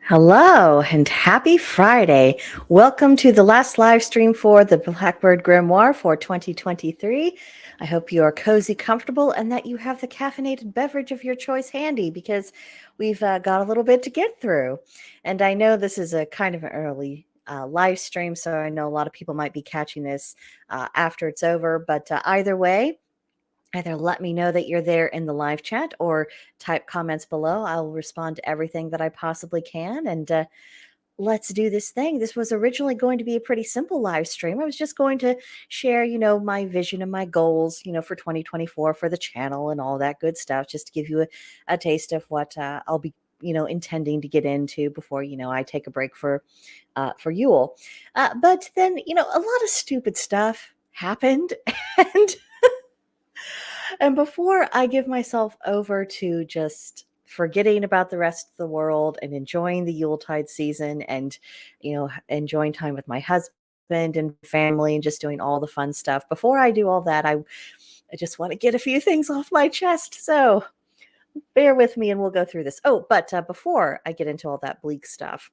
Hello and happy Friday. Welcome to the last live stream for the Blackbird Grimoire for 2023. I hope you are cozy, comfortable, and that you have the caffeinated beverage of your choice handy because we've got a little bit to get through. And I know this is a kind of an early live stream, so I know a lot of people might be catching this after it's over. But either way, either let me know that you're there in the live chat or type comments below. I'll respond to everything that I possibly can. And let's do this thing. This was originally going to be a pretty simple live stream. I was just going to share, my vision and my goals, for 2024 for the channel and all that good stuff, just to give you a taste of what I'll be, intending to get into before, I take a break for Yule. But then, a lot of stupid stuff happened. And before I give myself over to just forgetting about the rest of the world and enjoying the Yuletide season and, enjoying time with my husband and family and just doing all the fun stuff, before I do all that, I just want to get a few things off my chest. So bear with me and we'll go through this. Oh, but before I get into all that bleak stuff,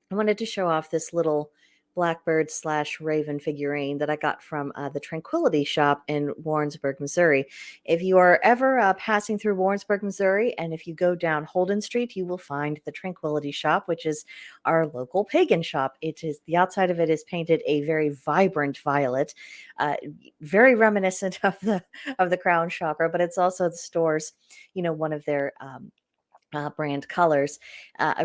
I wanted to show off this little Blackbird / Raven figurine that I got from the Tranquility Shop in Warrensburg, Missouri. If you are ever passing through Warrensburg, Missouri, and if you go down Holden Street, you will find the Tranquility Shop, which is our local pagan shop. It is, the outside of it is painted a very vibrant violet, very reminiscent of the Crown Chakra, but it's also the store's, one of their brand colors.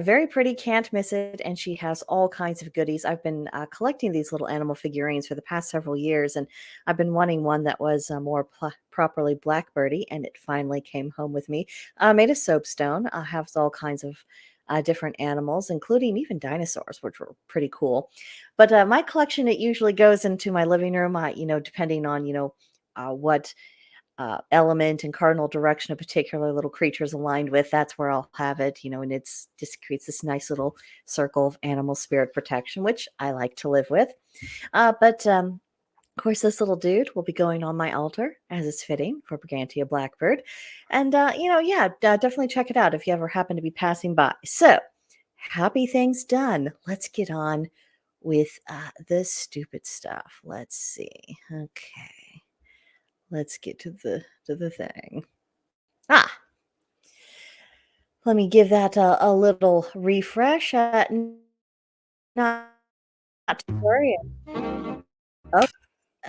Very pretty, can't miss it. And she has all kinds of goodies. I've been collecting these little animal figurines for the past several years, and I've been wanting one that was more properly Blackbirdy, and it finally came home with me. Made of soapstone, has all kinds of different animals, including even dinosaurs, which were pretty cool. But my collection, it usually goes into my living room. Depending on what element and cardinal direction a particular little creature is aligned with, that's where I'll have it, and it's just creates this nice little circle of animal spirit protection, which I like to live with. But of course, this little dude will be going on my altar, as is fitting for Brigantia Blackbird. And, definitely check it out if you ever happen to be passing by. So, happy things done. Let's get on with the stupid stuff. Let's see. Okay. Let's get to the thing. Let me give that a little refresh. Not to worry. Oh,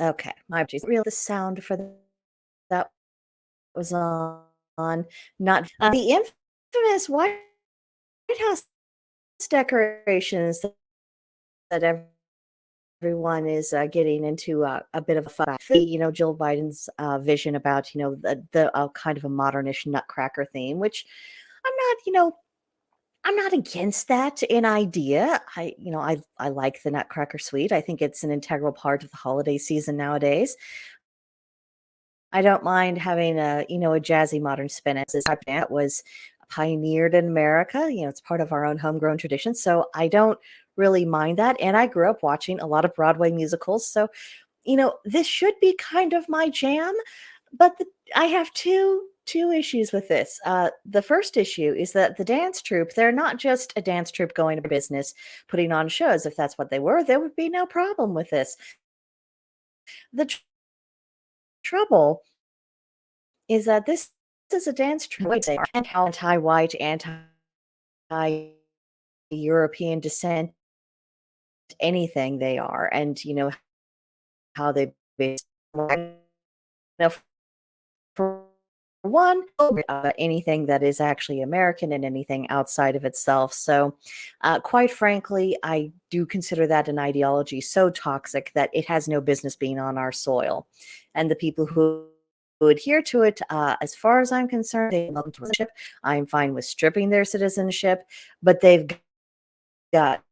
okay. My apologies. Real the sound for that was on. Not the infamous White House decorations that everyone is getting into a bit of a fight. Jill Biden's vision about the kind of a modernish Nutcracker theme, which I'm not against that in idea. I like the Nutcracker Suite. I think it's an integral part of the holiday season nowadays. I don't mind having a jazzy modern spin. As this type of band was pioneered in America. It's part of our own homegrown tradition. So I don't really mind that. And I grew up watching a lot of Broadway musicals. So, this should be kind of my jam. But I have two issues with this. The first issue is that the dance troupe, they're not just a dance troupe going to business, putting on shows. If that's what they were, there would be no problem with this. The trouble is that this is a dance troupe and how anti-white, anti-European descent, anything they are, and how they for one, anything that is actually American and anything outside of itself. So, quite frankly, I do consider that an ideology so toxic that it has no business being on our soil. And the people who adhere to it, as far as I'm concerned, they love citizenship. I'm fine with stripping their citizenship, but they've got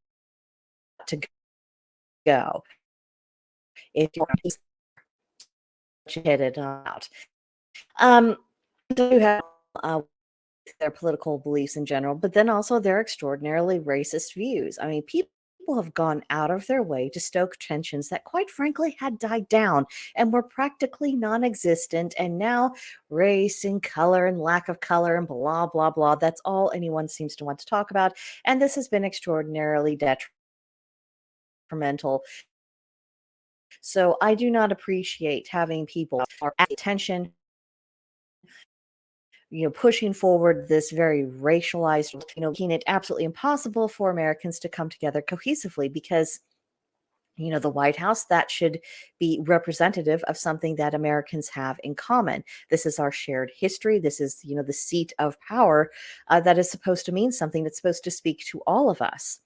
to go. If you hit it out. Do have their political beliefs in general, but then also their extraordinarily racist views. I mean, people people have gone out of their way to stoke tensions that, quite frankly, had died down and were practically non existent. And now race and color and lack of color and blah, blah, blah. That's all anyone seems to want to talk about. And this has been extraordinarily detrimental. So I do not appreciate having people are at attention, pushing forward this very racialized, making it absolutely impossible for Americans to come together cohesively because the White House, that should be representative of something that Americans have in common. This is our shared history. This is, the seat of power that is supposed to mean something. That's supposed to speak to all of us.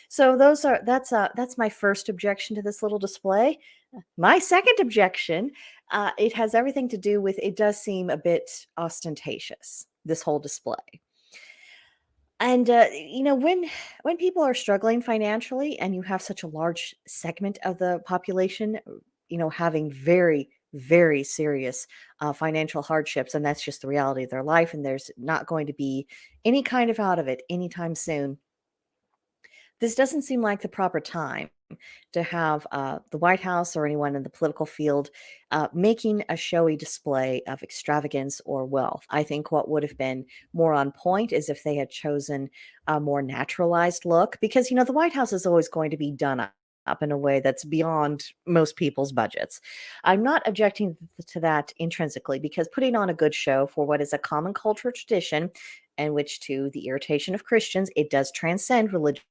So that's my first objection to this little display. My second objection, it has everything to do with, it does seem a bit ostentatious, this whole display. And when people are struggling financially and you have such a large segment of the population, having very, very serious financial hardships, and that's just the reality of their life, and there's not going to be any kind of out of it anytime soon. This doesn't seem like the proper time to have the White House or anyone in the political field making a showy display of extravagance or wealth. I think what would have been more on point is if they had chosen a more naturalized look, because, the White House is always going to be done up in a way that's beyond most people's budgets. I'm not objecting to that intrinsically, because putting on a good show for what is a common cultural tradition, and which, to the irritation of Christians, it does transcend religious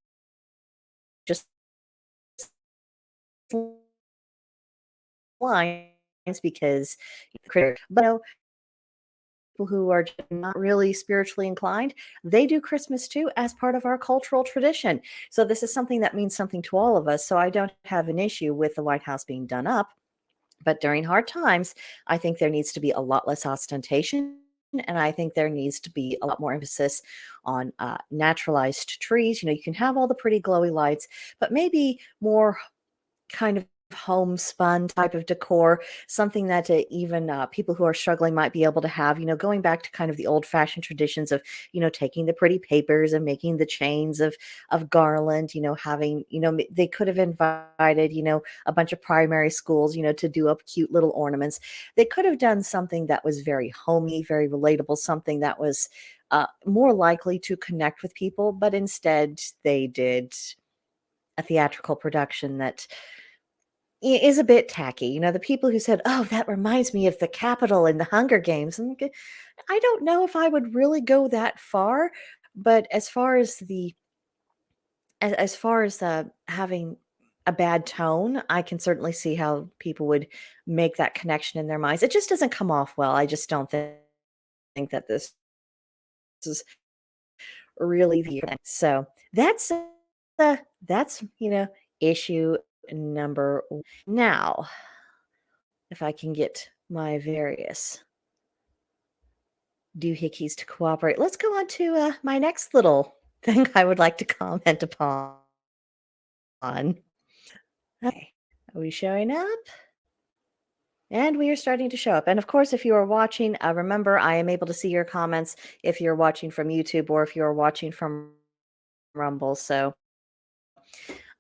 lines, because but people who are not really spiritually inclined, they do Christmas too as part of our cultural tradition. So this is something that means something to all of us. So I don't have an issue with the White House being done up. But during hard times, I think there needs to be a lot less ostentation. And I think there needs to be a lot more emphasis on naturalized trees. You can have all the pretty glowy lights, but maybe more kind of homespun type of decor, something that even people who are struggling might be able to have, going back to kind of the old fashioned traditions of, taking the pretty papers and making the chains of garland, having, they could have invited, a bunch of primary schools, to do up cute little ornaments. They could have done something that was very homey, very relatable, something that was more likely to connect with people, but instead they did a theatrical production that is a bit tacky. The people who said, "Oh, that reminds me of the Capitol in the Hunger Games." And I don't know if I would really go that far, but as far as having a bad tone, I can certainly see how people would make that connection in their minds. It just doesn't come off well. I just don't think that this is really the so that's issue number one. Now, if I can get my various doohickeys to cooperate, let's go on to my next little thing I would like to comment upon. Okay, are we showing up? And we are starting to show up. And of course, if you are watching, remember, I am able to see your comments if you're watching from YouTube or if you're watching from Rumble. So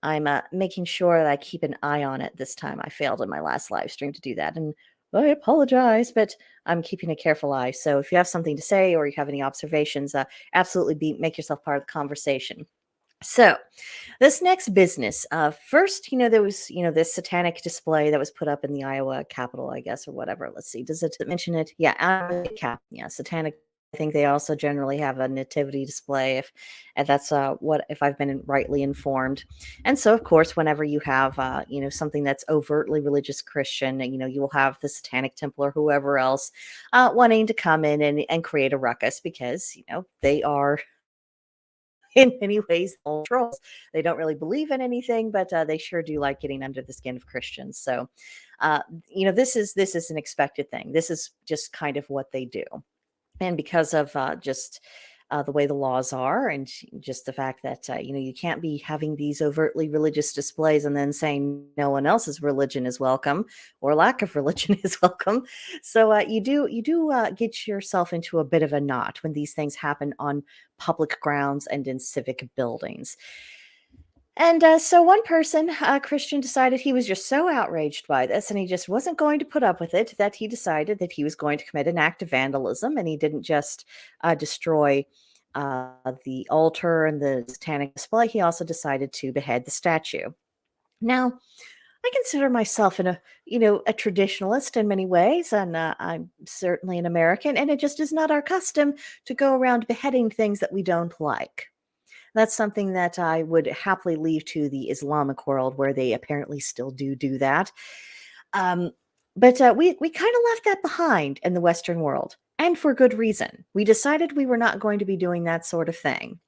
I'm making sure that I keep an eye on it this time. I failed in my last live stream to do that, and I apologize, but I'm keeping a careful eye. So if you have something to say or you have any observations, absolutely make yourself part of the conversation. So this next business, first, there was, this satanic display that was put up in the Iowa Capitol, I guess, or whatever. Let's see. Does it mention it? Yeah. Yeah. Satanic. I think they also generally have a nativity display if that's if I've been rightly informed. And so, of course, whenever you have, something that's overtly religious Christian, you will have the Satanic Temple or whoever else wanting to come in and create a ruckus because, they are in many ways trolls. They don't really believe in anything, but they sure do like getting under the skin of Christians. So, this is an expected thing. This is just kind of what they do. And because of just the way the laws are, and just the fact that you can't be having these overtly religious displays and then saying no one else's religion is welcome or lack of religion is welcome. So you do get yourself into a bit of a knot when these things happen on public grounds and in civic buildings. And so one person, a Christian, decided he was just so outraged by this and he just wasn't going to put up with it that he decided that he was going to commit an act of vandalism. And he didn't just destroy the altar and the satanic display, he also decided to behead the statue. Now, I consider myself a traditionalist in many ways, and I'm certainly an American, and it just is not our custom to go around beheading things that we don't like. That's something that I would happily leave to the Islamic world, where they apparently still do that. Um, but we kind of left that behind in the Western world, and for good reason. We decided we were not going to be doing that sort of thing.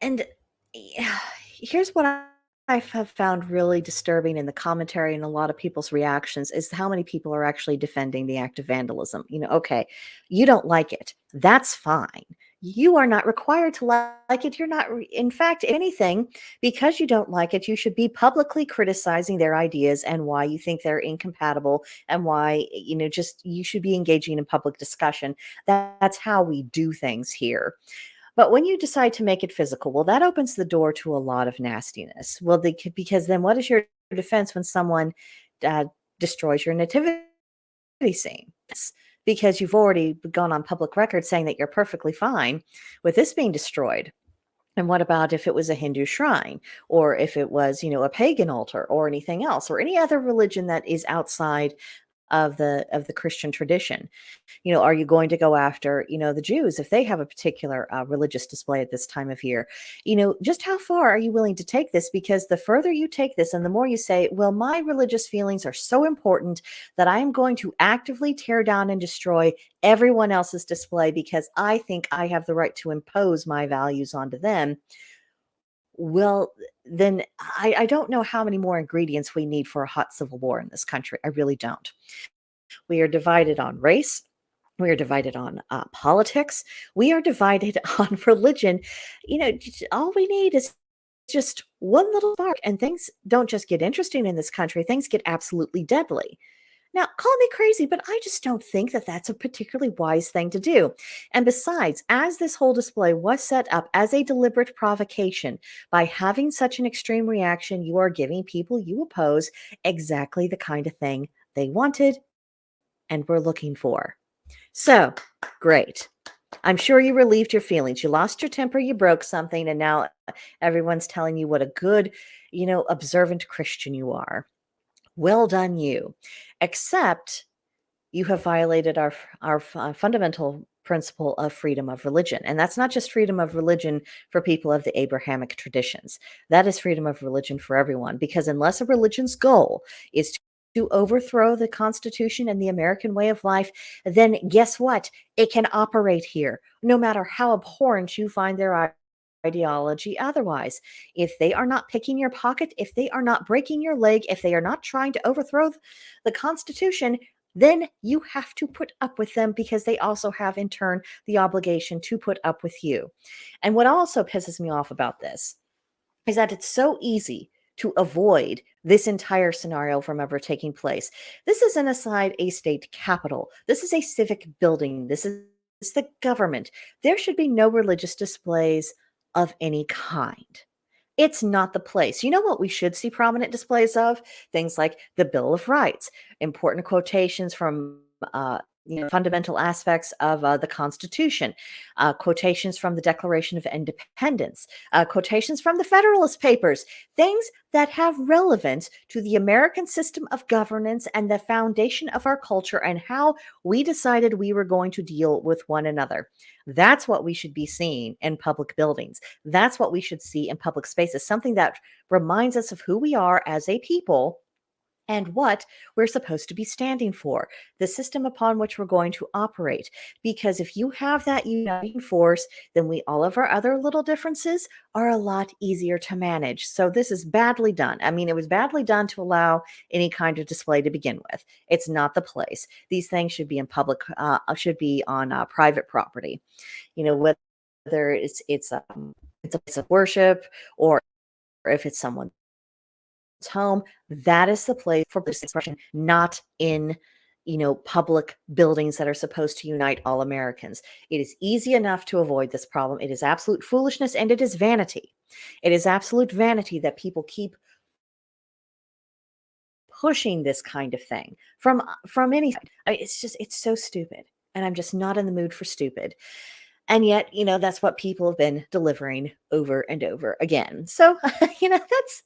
And yeah, here's what I have found really disturbing in the commentary and a lot of people's reactions is how many people are actually defending the act of vandalism. Okay, you don't like it. That's fine. You are not required to like it. You're not, in fact, if anything, because you don't like it, you should be publicly criticizing their ideas and why you think they're incompatible and why, just you should be engaging in public discussion. That's how we do things here. But when you decide to make it physical, well, that opens the door to a lot of nastiness. Well, because then what is your defense when someone uh, destroys your nativity scene? Because you've already gone on public record saying that you're perfectly fine with this being destroyed. And what about if it was a Hindu shrine, or if it was, a pagan altar, or anything else, or any other religion that is outside of the Christian tradition? Are you going to go after, the Jews if they have a particular religious display at this time of year? Just how far are you willing to take this? Because the further you take this and the more you say, well, my religious feelings are so important that I am going to actively tear down and destroy everyone else's display because I think I have the right to impose my values onto them. Well, then I don't know how many more ingredients we need for a hot civil war in this country. I really don't. We are divided on race. We are divided on politics. We are divided on religion. All we need is just one little spark, and things don't just get interesting in this country, things get absolutely deadly. Now, call me crazy, but I just don't think that that's a particularly wise thing to do. And besides, as this whole display was set up as a deliberate provocation, by having such an extreme reaction, you are giving people you oppose exactly the kind of thing they wanted and were looking for. So, great. I'm sure you relieved your feelings. You lost your temper, you broke something, and now everyone's telling you what a good, observant Christian you are. Well done, you. Except you have violated our fundamental principle of freedom of religion. And that's not just freedom of religion for people of the Abrahamic traditions. That is freedom of religion for everyone, because unless a religion's goal is to overthrow the Constitution and the American way of life, then guess what? It can operate here, no matter how abhorrent you find their ideology otherwise. If they are not picking your pocket, if they are not breaking your leg, if they are not trying to overthrow the Constitution, then you have to put up with them, because they also have in turn the obligation to put up with you. And what also pisses me off about this is that it's so easy to avoid this entire scenario from ever taking place. This is a state capitol. This is a civic building. This is the government. There should be no religious displays of any kind. It's not the place. You know what we should see prominent displays of? Things like the Bill of Rights, important quotations from fundamental aspects of the Constitution, quotations from the Declaration of Independence, quotations from the Federalist Papers, things that have relevance to the American system of governance and the foundation of our culture and how we decided we were going to deal with one another. That's what we should be seeing in public buildings. That's what we should see in public spaces, something that reminds us of who we are as a people and what we're supposed to be standing for, the system upon which we're going to operate. Because if you have that uniting force, then all of our other little differences are a lot easier to manage. So this is badly done. I mean, it was badly done to allow any kind of display to begin with. It's not the place. These things should be in public, should be on private property. Whether it's a place of worship, or if it's someone's home, that is the place for police expression, not in public buildings that are supposed to unite all Americans. It is easy enough to avoid this problem. It is absolute foolishness and it is vanity. It is absolute vanity that people keep pushing this kind of thing from any side. It's so stupid, and I'm just not in the mood for stupid. And yet, that's what people have been delivering over and over again. So, that's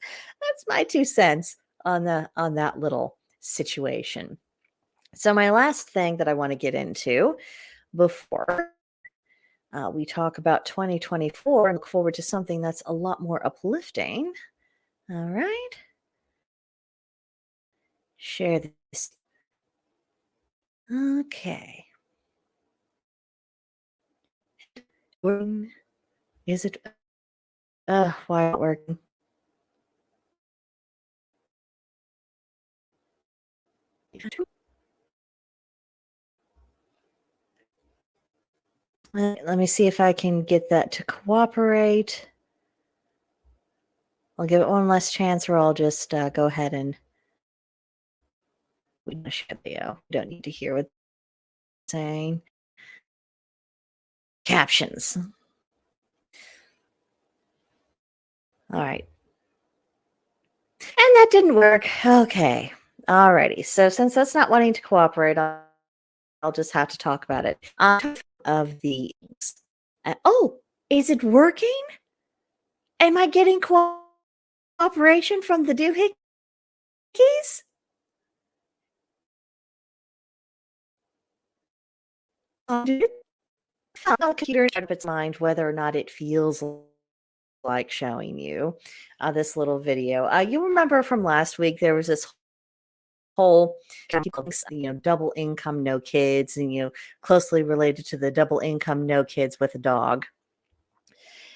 my 2 cents on that little situation. So my last thing that I want to get into before we talk about 2024 and look forward to something that's a lot more uplifting. All right. Share this. Okay. Working. Is it? Why not working? Let me see if I can get that to cooperate. I'll give it one last chance, or I'll just go ahead and we don't share video. We don't need to hear what it's saying. Captions. All right. And that didn't work. Okay. Alrighty. So since that's not wanting to cooperate, I'll just have to talk about it. Of the oh, is it working? Am I getting cooperation from the doohickeys? The computer out of its mind whether or not it feels like showing you this little video. You remember from last week there was this whole double income no kids, and closely related to the double income no kids with a dog.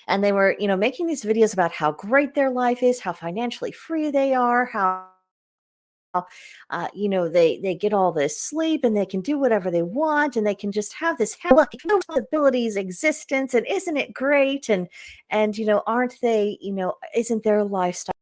And they were making these videos about how great their life is, how financially free they are, how they get all this sleep and they can do whatever they want, and they can just have this no responsibilities existence, and isn't it great, and aren't they, isn't their lifestyle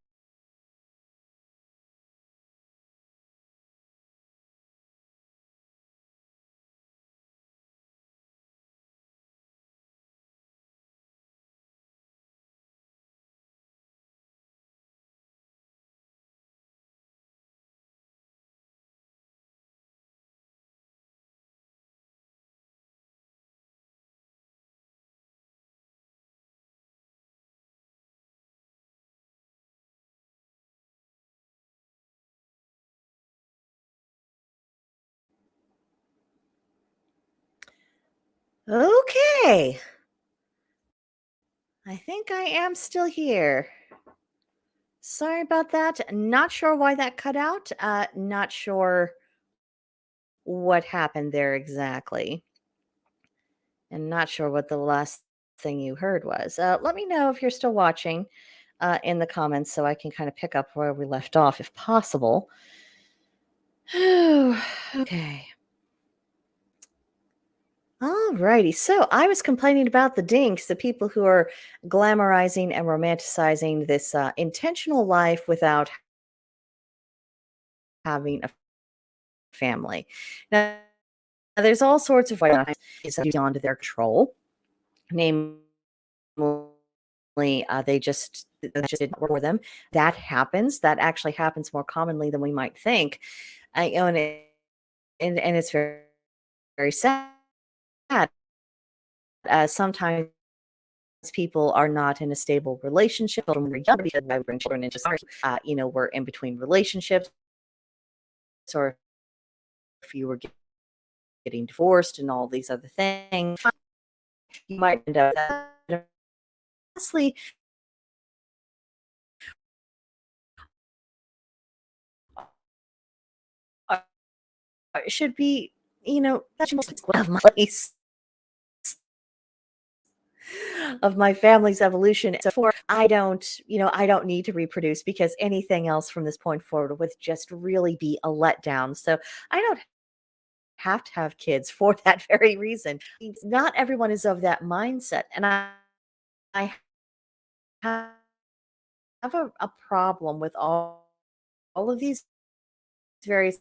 okay. I think I am still here. Sorry about that. Not sure why that cut out. Not sure what happened there exactly. And not sure what the last thing you heard was. Let me know if you're still watching in the comments so I can kind of pick up where we left off if possible. Okay. Alrighty. So I was complaining about the dinks, the people who are glamorizing and romanticizing this intentional life without having a family. Now, there's all sorts of ways it's beyond their control. Namely, they just didn't work for them. That happens. That actually happens more commonly than we might think. And it's very, very sad. Sometimes people are not in a stable relationship. Children were young because I bring children into society. We're in between relationships, or if you were getting divorced and all these other things, you might end up. Honestly, it should be, that's most of my place of my family's evolution. So for I don't need to reproduce, because anything else from this point forward would just really be a letdown. So I don't have to have kids for that very reason. Not everyone is of that mindset, and I have a problem with all of these various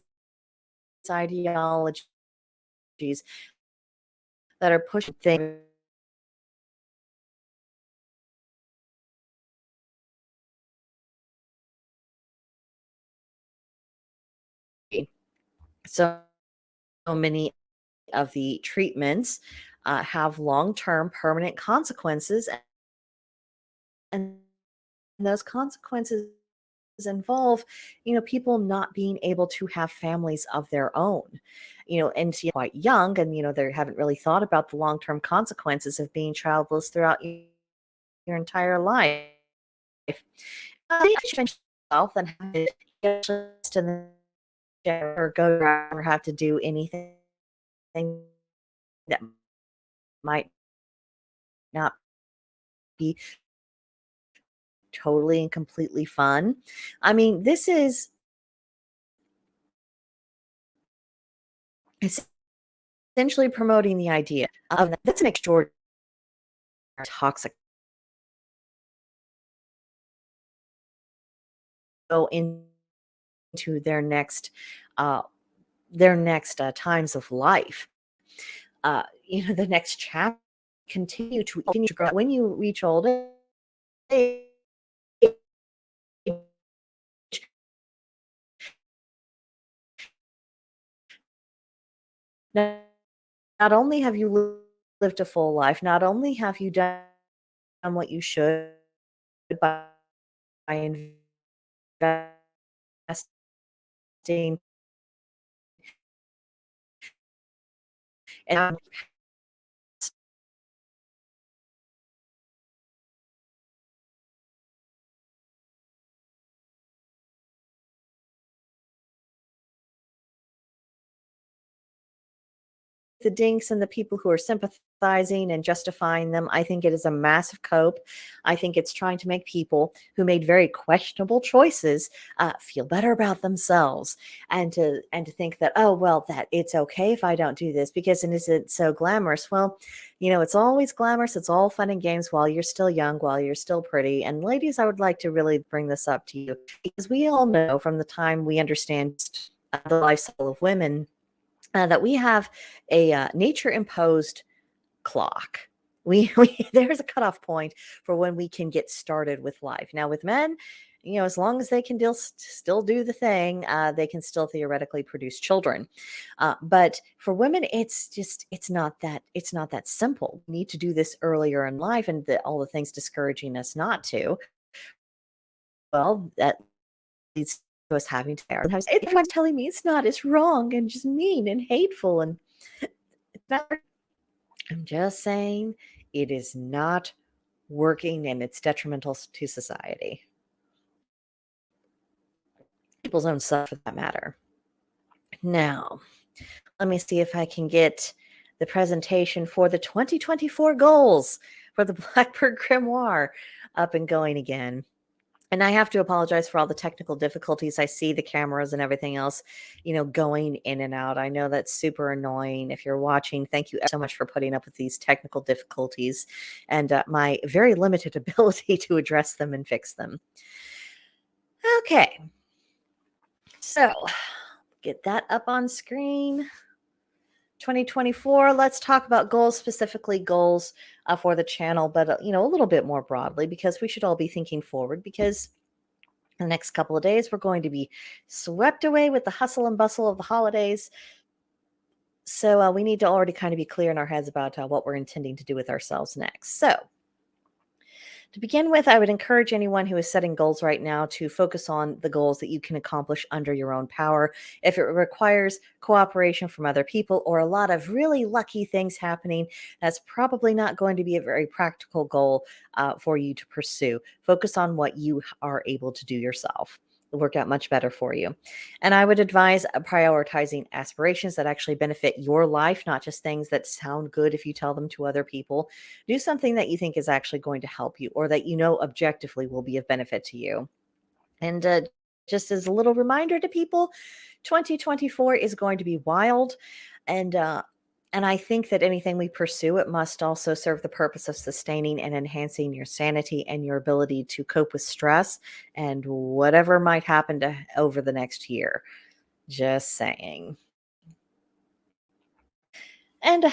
ideologies that are pushing things So many of the treatments have long-term permanent consequences, and those consequences involve, people not being able to have families of their own, and so you're quite young, and they haven't really thought about the long-term consequences of being childless throughout your entire life. Yourself and have to get just in the chair or go around or have to do anything that might not be totally and completely fun. I mean, this is essentially promoting the idea of that's an extraordinary toxic go into uh, their next times of life. The next chapter continue to grow. When you reach old age, not not only have you lived a full life, not only have you done what you should by investing and the dinks and the people who are sympathizing and justifying them, I think it is a massive cope. I think it's trying to make people who made very questionable choices feel better about themselves, and to think that, oh well, that it's okay if I don't do this because it isn't so glamorous. Well, it's always glamorous. It's all fun and games while you're still young, while you're still pretty. And ladies, I would like to really bring this up to you because we all know from the time we understand the lifestyle of women that we have a nature imposed clock. We there's a cutoff point for when we can get started with life. Now with men, as long as they can still do the thing, they can still theoretically produce children. But for women, it's not that simple. We need to do this earlier in life, and all the things discouraging us not to. Well, that leads to us having to. Everyone's telling me it's not. It's wrong and just mean and hateful, and it's not. I'm just saying it is not working and it's detrimental to society. People's own self, for that matter. Now, let me see if I can get the presentation for the 2024 goals for the Blackbird Grimoire up and going again. And I have to apologize for all the technical difficulties. I see the cameras and everything else, going in and out. I know that's super annoying. If you're watching, thank you so much for putting up with these technical difficulties and my very limited ability to address them and fix them. Okay, so get that up on screen. 2024, let's talk about goals, specifically goals for the channel, but a little bit more broadly, because we should all be thinking forward, because the next couple of days we're going to be swept away with the hustle and bustle of the holidays. So we need to already kind of be clear in our heads about what we're intending to do with ourselves next. So to begin with, I would encourage anyone who is setting goals right now to focus on the goals that you can accomplish under your own power. If it requires cooperation from other people or a lot of really lucky things happening, that's probably not going to be a very practical goal for you to pursue. Focus on what you are able to do yourself. It'll work out much better for you. And I would advise prioritizing aspirations that actually benefit your life, not just things that sound good if you tell them to other people. Do something that you think is actually going to help you or that objectively will be of benefit to you. And just as a little reminder to people, 2024 is going to be wild. And I think that anything we pursue, it must also serve the purpose of sustaining and enhancing your sanity and your ability to cope with stress and whatever might happen over the next year. Just saying. And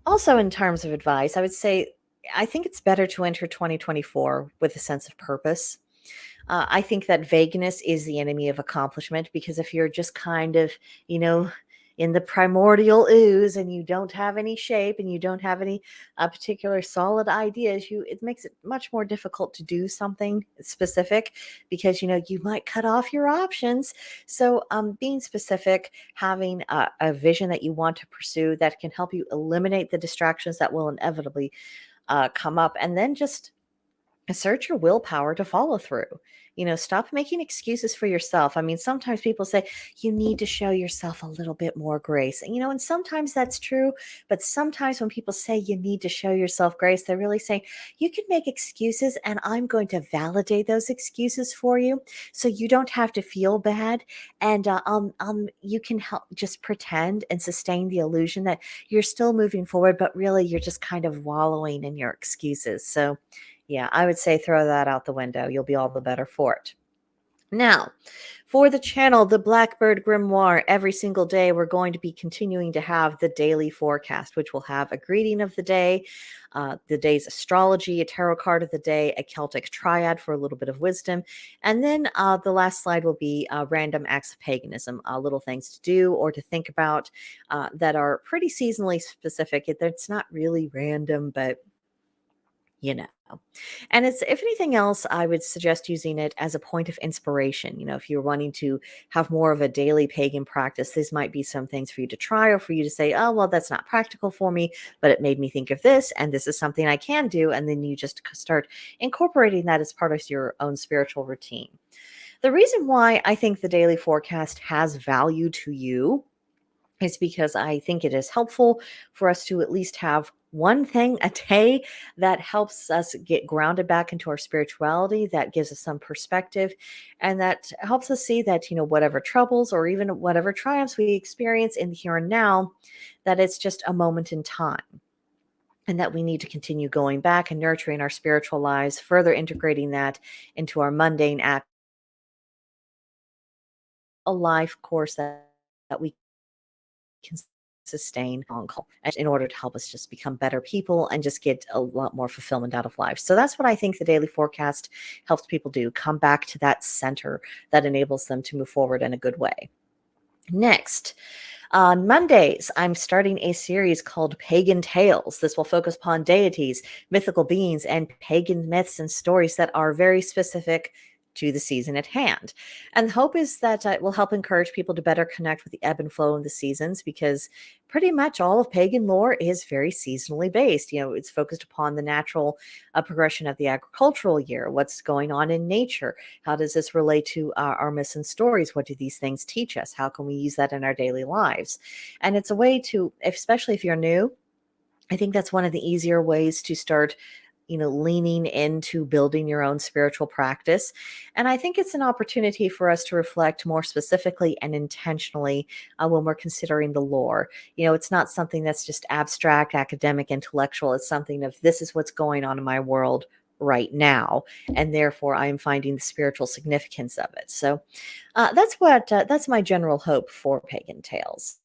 also, in terms of advice, I would say I think it's better to enter 2024 with a sense of purpose. I think that vagueness is the enemy of accomplishment, because if you're just kind of, you know, in the primordial ooze and you don't have any shape and you don't have any particular solid ideas, it makes it much more difficult to do something specific because you might cut off your options. So being specific, having a vision that you want to pursue that can help you eliminate the distractions that will inevitably come up, and then just assert your willpower to follow through. Stop making excuses for yourself. I mean, sometimes people say you need to show yourself a little bit more grace. And sometimes that's true. But sometimes when people say you need to show yourself grace, they're really saying you can make excuses and I'm going to validate those excuses for you so you don't have to feel bad. And you can help just pretend and sustain the illusion that you're still moving forward, but really you're just kind of wallowing in your excuses. So, yeah, I would say throw that out the window. You'll be all the better for it. Now, for the channel, the Blackbird Grimoire, every single day we're going to be continuing to have the daily forecast, which will have a greeting of the day's astrology, a tarot card of the day, a Celtic triad for a little bit of wisdom, and then the last slide will be random acts of paganism, little things to do or to think about that are pretty seasonally specific. It's not really random, but you know. And it's, if anything else, I would suggest using it as a point of inspiration. If you're wanting to have more of a daily pagan practice, this might be some things for you to try, or for you to say, oh, well, that's not practical for me, but it made me think of this, and this is something I can do. And then you just start incorporating that as part of your own spiritual routine. The reason why I think the daily forecast has value to you is because I think it is helpful for us to at least have one thing a day that helps us get grounded back into our spirituality, that gives us some perspective, and that helps us see that, whatever troubles or even whatever triumphs we experience in the here and now, that it's just a moment in time. And that we need to continue going back and nurturing our spiritual lives, further integrating that into our mundane act, a life course that we can sustain on call in order to help us just become better people and just get a lot more fulfillment out of life. So that's what I think the daily forecast helps people do, come back to that center that enables them to move forward in a good way. Next, on Mondays, I'm starting a series called Pagan Tales. This will focus upon deities, mythical beings, and pagan myths and stories that are very specific to the season at hand. And the hope is that it will help encourage people to better connect with the ebb and flow of the seasons, because pretty much all of pagan lore is very seasonally based. It's focused upon the natural progression of the agricultural year, what's going on in nature, how does this relate to our myths and stories, what do these things teach us, how can we use that in our daily lives. And it's a way to, especially if you're new, I think that's one of the easier ways to start leaning into building your own spiritual practice. And I think it's an opportunity for us to reflect more specifically and intentionally when we're considering the lore. It's not something that's just abstract, academic, intellectual. It's something of, this is what's going on in my world right now, and therefore I am finding the spiritual significance of it. So that's my general hope for Pagan Tales.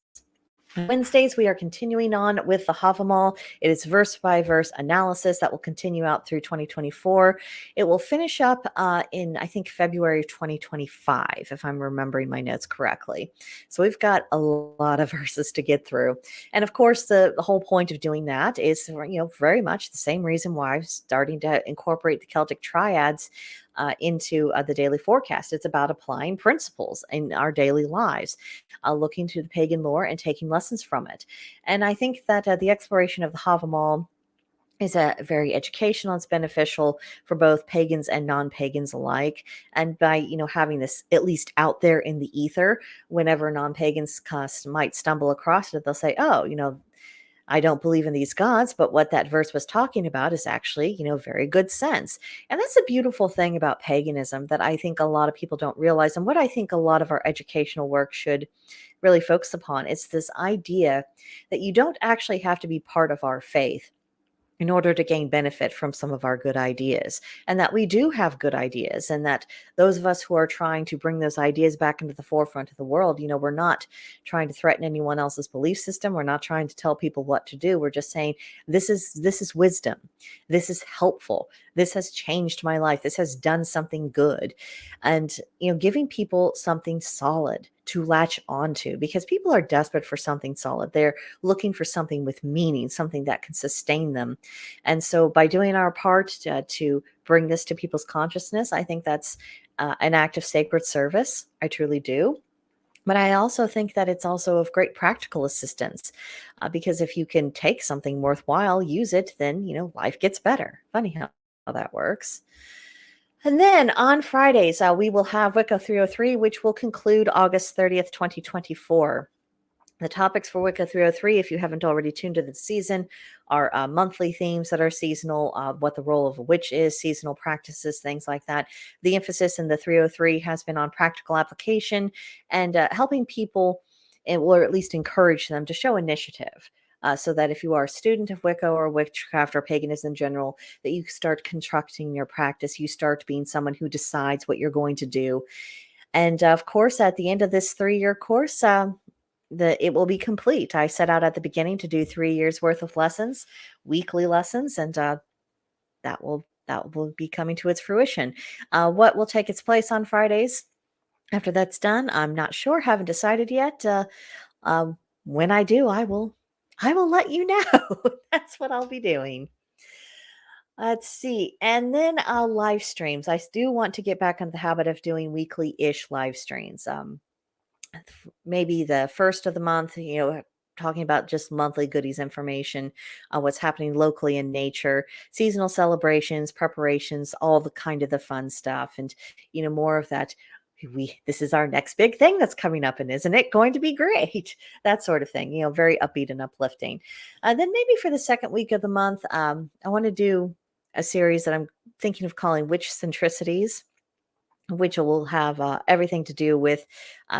Wednesdays, we are continuing on with the Havamal. It is verse by verse analysis that will continue out through 2024. It will finish up in, I think, February of 2025, if I'm remembering my notes correctly. So we've got a lot of verses to get through. And of course, the whole point of doing that is, very much the same reason why I'm starting to incorporate the Celtic triads into the daily forecast. It's about applying principles in our daily lives, looking to the pagan lore and taking lessons from it. And I think that the exploration of the Havamal is very educational. It's beneficial for both pagans and non-pagans alike. And by, having this at least out there in the ether, whenever non-pagans might stumble across it, they'll say, oh, I don't believe in these gods, but what that verse was talking about is actually, very good sense. And that's a beautiful thing about paganism that I think a lot of people don't realize. And what I think a lot of our educational work should really focus upon is this idea that you don't actually have to be part of our faith in order to gain benefit from some of our good ideas, and that we do have good ideas, and that those of us who are trying to bring those ideas back into the forefront of the world, we're not trying to threaten anyone else's belief system. We're not trying to tell people what to do. We're just saying, this is wisdom. This is helpful. This has changed my life. This has done something good. And, giving people something solid to latch onto, because people are desperate for something solid. They're looking for something with meaning, something that can sustain them. And so by doing our part to bring this to people's consciousness, I think that's an act of sacred service. I truly do. But I also think that it's also of great practical assistance, because if you can take something worthwhile, use it, then, life gets better. Funny how that works. And then on Fridays, we will have Wicca 303, which will conclude August 30th, 2024. The topics for Wicca 303, if you haven't already tuned to the season, are monthly themes that are seasonal, what the role of a witch is, seasonal practices, things like that. The emphasis in the 303 has been on practical application and helping people, or at least encourage them to show initiative. So that if you are a student of Wicca or witchcraft or paganism in general, that you start constructing your practice, you start being someone who decides what you're going to do. And of course, at the end of this 3-year course, it will be complete. I set out at the beginning to do 3 years worth of lessons, weekly lessons, and that will be coming to its fruition. What will take its place on Fridays after that's done, I'm not sure. Haven't decided yet. When I do, I will let you know. That's what I'll be doing. Let's see. And then live streams. I do want to get back into the habit of doing weekly-ish live streams. Maybe the first of the month, talking about just monthly goodies information, what's happening locally in nature, seasonal celebrations, preparations, all the kind of the fun stuff. And, more of that. This is our next big thing that's coming up, and isn't it going to be great? That sort of thing, very upbeat and uplifting. Then maybe for the second week of the month, I want to do a series that I'm thinking of calling Witch Centricities, which will have everything to do with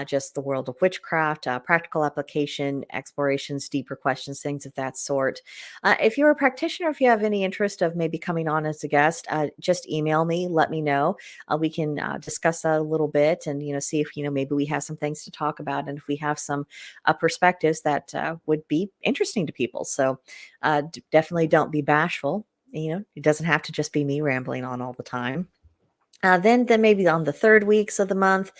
just the world of witchcraft, practical application, explorations, deeper questions, things of that sort. If you're a practitioner, if you have any interest of maybe coming on as a guest, just email me, let me know. We can discuss that a little bit and, see if, maybe we have some things to talk about and if we have some perspectives that would be interesting to people. So definitely don't be bashful. It doesn't have to just be me rambling on all the time. Then maybe on the third weeks of the month,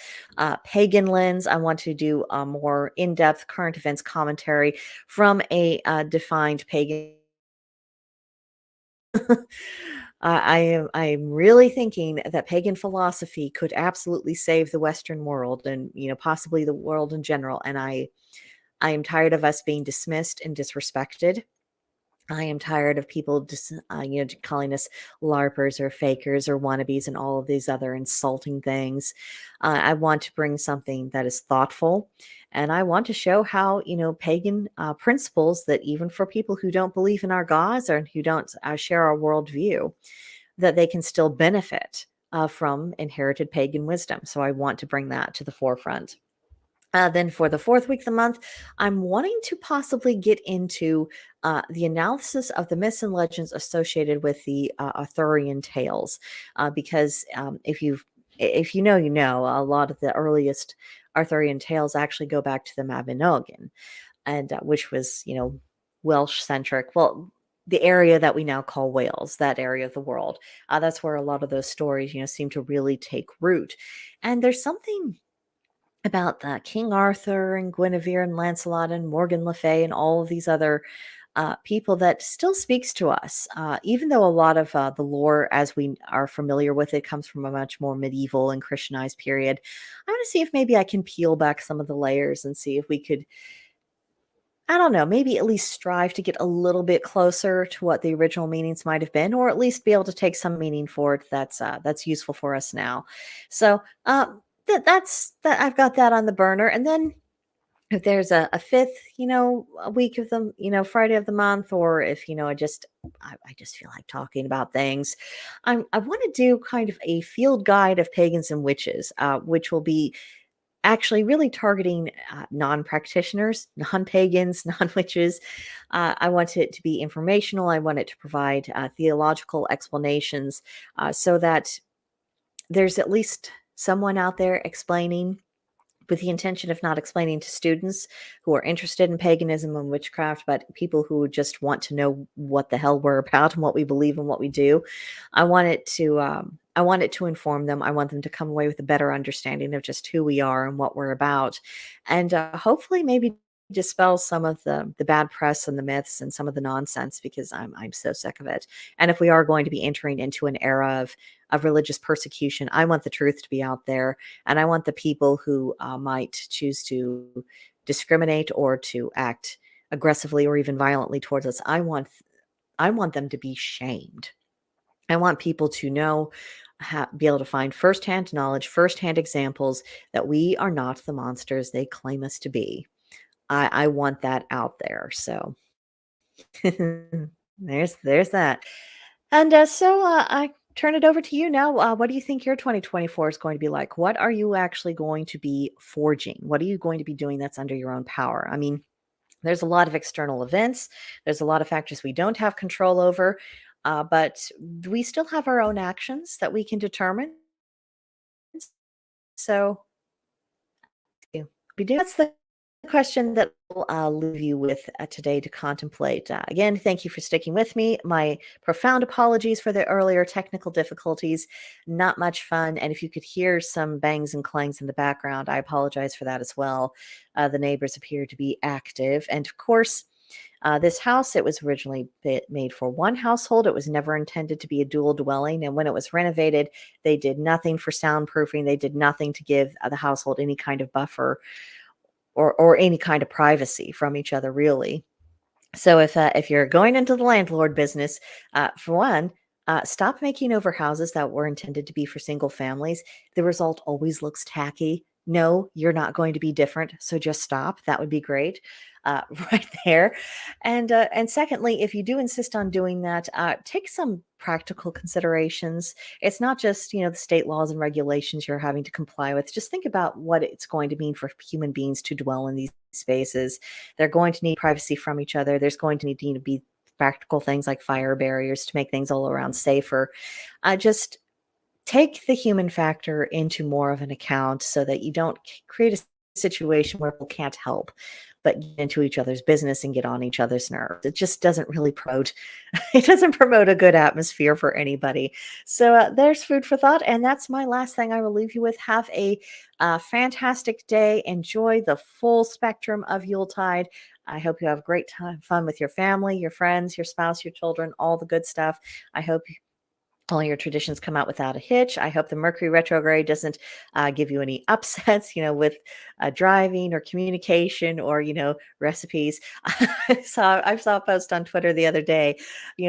Pagan Lens, I want to do a more in-depth current events commentary from a defined pagan. I'm really thinking that pagan philosophy could absolutely save the Western world and, possibly the world in general. And I am tired of us being dismissed and disrespected. I am tired of people just, calling us LARPers or fakers or wannabes and all of these other insulting things. I want to bring something that is thoughtful, and I want to show how, pagan principles that even for people who don't believe in our gods or who don't share our worldview, that they can still benefit from inherited pagan wisdom. So I want to bring that to the forefront. Then for the fourth week of the month, I'm wanting to possibly get into the analysis of the myths and legends associated with the Arthurian tales, because if you know, a lot of the earliest Arthurian tales actually go back to the Mabinogion, and which was Welsh centric. Well, the area that we now call Wales, that area of the world, that's where a lot of those stories seem to really take root. And there's something about King Arthur and Guinevere and Lancelot and Morgan Le Fay and all of these other people that still speaks to us, even though a lot of the lore as we are familiar with it comes from a much more medieval and Christianized period. I want to see if maybe I can peel back some of the layers and see if we could, I don't know, maybe at least strive to get a little bit closer to what the original meanings might have been, or at least be able to take some meaning for it that's useful for us now. So that's that. I've got that on the burner. And then if there's a fifth, a week of the, Friday of the month, or if I just feel like talking about things, I want to do kind of a field guide of pagans and witches, which will be actually really targeting non-practitioners, non-pagans, non-witches. I want it to be informational. I want it to provide theological explanations, so that there's at least someone out there explaining with the intention of not explaining to students who are interested in paganism and witchcraft, but people who just want to know what the hell we're about and what we believe and what we do. I want it to inform them. I want them to come away with a better understanding of just who we are and what we're about, and hopefully maybe dispel some of the bad press and the myths and some of the nonsense, because I'm so sick of it. And if we are going to be entering into an era of religious persecution, I want the truth to be out there, and I want the people who might choose to discriminate or to act aggressively or even violently towards us. I want them to be shamed. I want people to know, be able to find firsthand knowledge, firsthand examples that we are not the monsters they claim us to be. I want that out there. So there's that. And I turn it over to you now. What do you think your 2024 is going to be like? What are you actually going to be forging? What are you going to be doing that's under your own power? I mean, there's a lot of external events. There's a lot of factors we don't have control over, but we still have our own actions that we can determine. So that's the question that I'll leave you with today to contemplate. Again, thank you for sticking with me. My profound apologies for the earlier technical difficulties. Not much fun. And if you could hear some bangs and clangs in the background, I apologize for that as well. The neighbors appear to be active. And of course, this house, it was originally made for one household. It was never intended to be a dual dwelling. And when it was renovated, they did nothing for soundproofing. They did nothing to give the household any kind of buffer or any kind of privacy from each other, really. So if you're going into the landlord business, for one, stop making over houses that were intended to be for single families. The result always looks tacky. No, you're not going to be different. So just stop. That would be great, right there. And secondly, if you do insist on doing that, take some practical considerations. It's not just the state laws and regulations you're having to comply with. Just think about what it's going to mean for human beings to dwell in these spaces. They're going to need privacy from each other. There's going to need to be practical things like fire barriers to make things all around safer. Just take the human factor into more of an account so that you don't create a situation where people can't help but get into each other's business and get on each other's nerves. It just doesn't really promote it doesn't promote a good atmosphere for anybody. So there's food for thought, and that's my last thing I will leave you with. Have a fantastic day. Enjoy the full spectrum of Yuletide. I hope you have great fun with your family, your friends, your spouse, your children, all the good stuff. I hope all your traditions come out without a hitch. I hope the Mercury retrograde doesn't give you any upsets, with driving or communication or, recipes. I saw a post on Twitter the other day,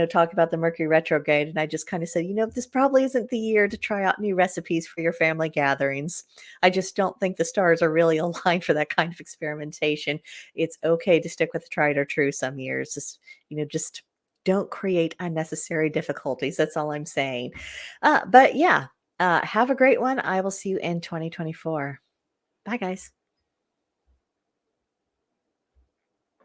talking about the Mercury retrograde. And I just kind of said, this probably isn't the year to try out new recipes for your family gatherings. I just don't think the stars are really aligned for that kind of experimentation. It's okay to stick with tried or true some years. Just don't create unnecessary difficulties. That's all I'm saying. But yeah, have a great one. I will see you in 2024. Bye, guys.